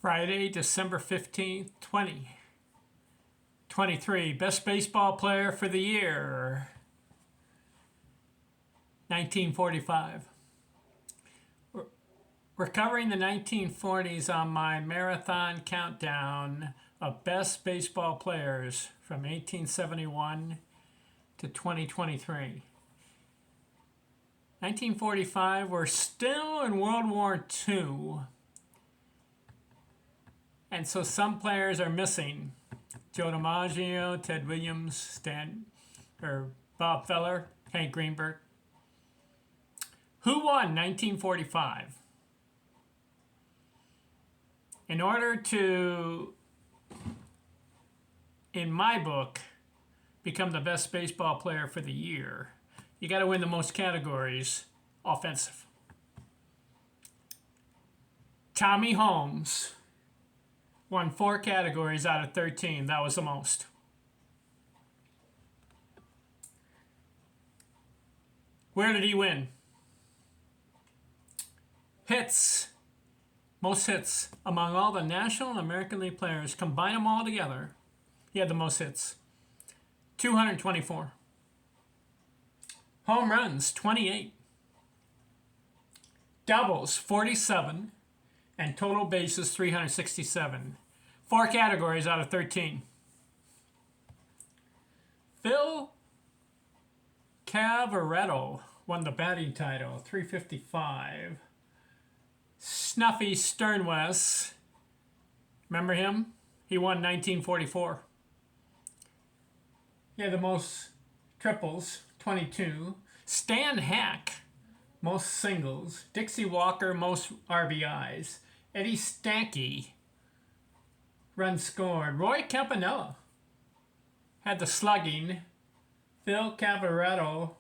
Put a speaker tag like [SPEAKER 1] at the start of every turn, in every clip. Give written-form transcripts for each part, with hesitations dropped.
[SPEAKER 1] Friday, December 15th, 2023. Best baseball player for the year, 1945. We're covering the 1940s on my marathon countdown of best baseball players from 1871 to 2023. 1945, we're still in World War II. And so some players are missing. Joe DiMaggio, Ted Williams, Bob Feller, Hank Greenberg. Who won 1945? In order to, in my book, become the best baseball player for the year, you got to win the most categories offensive. Tommy Holmes won 4 categories out of 13. That was the most. Where did he win? Hits. Most hits among all the National and American League players. Combine them all together. He had the most hits. 224. Home runs, 28. Doubles, 47. And total bases, 367. 4 categories out of 13. Phil Cavaretto won the batting title, 355. Snuffy Sternwest, remember him? He won 1944. He had the most triples, 22. Stan Hack, most singles. Dixie Walker, most RBIs. Eddie Stanky, runs scored. Roy Campanella had the slugging. Phil Cavaretto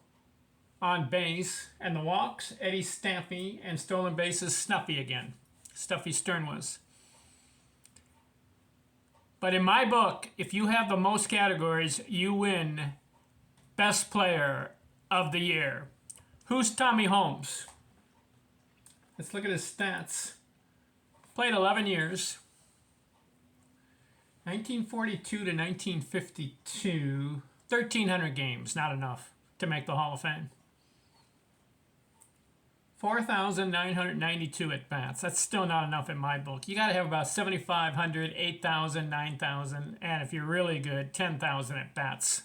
[SPEAKER 1] on base, and the walks, Eddie Stampy, and stolen bases, Snuffy again. Stuffy Sternwest. But in my book, if you have the most categories, you win Best Player of the Year. Who's Tommy Holmes? Let's look at his stats. Played 11 years. 1942 to 1952. 1,300 games, not enough to make the Hall of Fame. 4,992 at-bats. That's still not enough in my book. You got to have about 7,500, 8,000, 9,000, and if you're really good, 10,000 at-bats.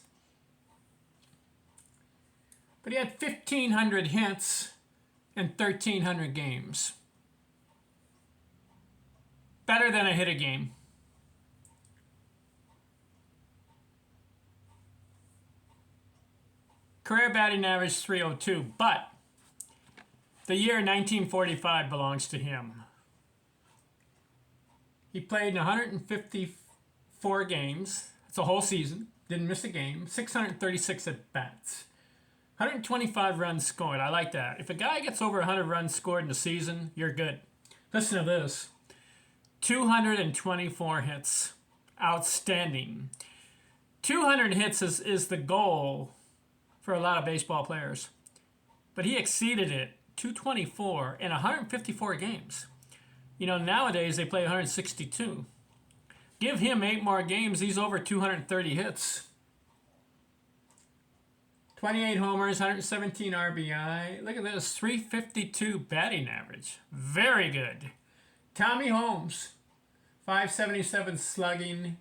[SPEAKER 1] But he had 1,500 hits and 1,300 games. Better than a hit a game. Career batting average 302, but the year 1945 belongs to him. He played in 154 games. That's a whole season. Didn't miss a game. 636 at-bats. 125 runs scored. I like that. If a guy gets over 100 runs scored in a season, you're good. Listen to this. 224 hits. Outstanding. 200 hits is the goal for a lot of baseball players. But he exceeded it. 224 in 154 games. You know, nowadays they play 162. Give him 8 more games, he's over 230 hits. 28 homers, 117 RBI. Look at this, 352 batting average. Very good. Tommy Holmes, 577 slugging,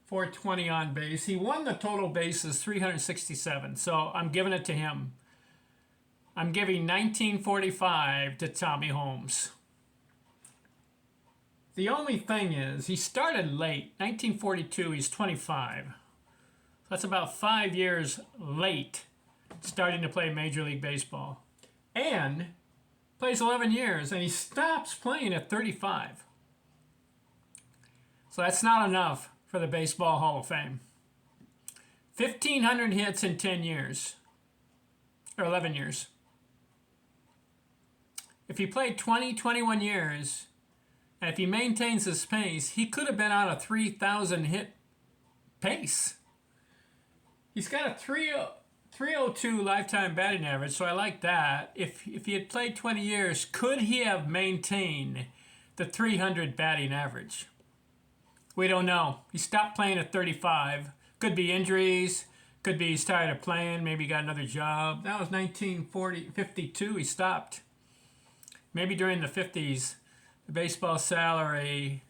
[SPEAKER 1] 420 on base. He won the total bases, 367. So I'm giving it to him. I'm giving 1945 to Tommy Holmes. The only thing is, he started late. 1942, he's 25. That's about 5 years late starting to play Major League Baseball. And plays 11 years, and he stops playing at 35. So that's not enough for the Baseball Hall of Fame. 1,500 hits in 10 years, or 11 years. If he played 20, 21 years, and if he maintains his pace, he could have been on a 3,000 hit pace. He's got a 302 lifetime batting average, so I like that. If he had played 20 years, could he have maintained the 300 batting average? We don't know. He stopped playing at 35. Could be injuries. Could be he's tired of playing. Maybe he got another job. That was 1952. He stopped. Maybe during the 50s, the baseball salary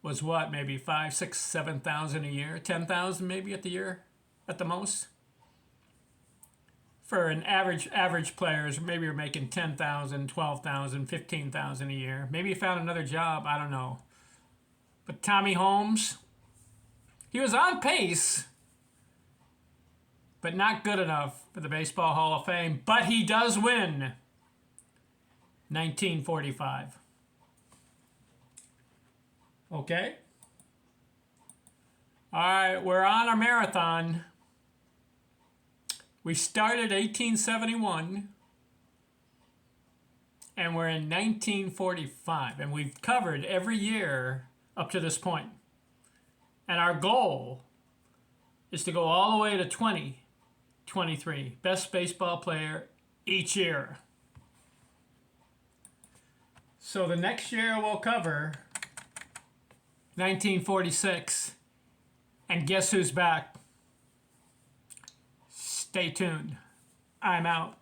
[SPEAKER 1] was what? Maybe 5, 6, 7,000 a year, 10,000 maybe at the year, at the most. For an average players, maybe you're making 10,000, 12,000, 15,000 a year. Maybe he found another job. I don't know. But Tommy Holmes, he was on pace, but not good enough for the Baseball Hall of Fame. But he does win 1945. Okay? All right, we're on our marathon. We started 1871, and we're in 1945, and we've covered every year up to this point. And our goal is to go all the way to 2023. Best baseball player each year. So the next year we'll cover 1946. And guess who's back? Stay tuned. I'm out.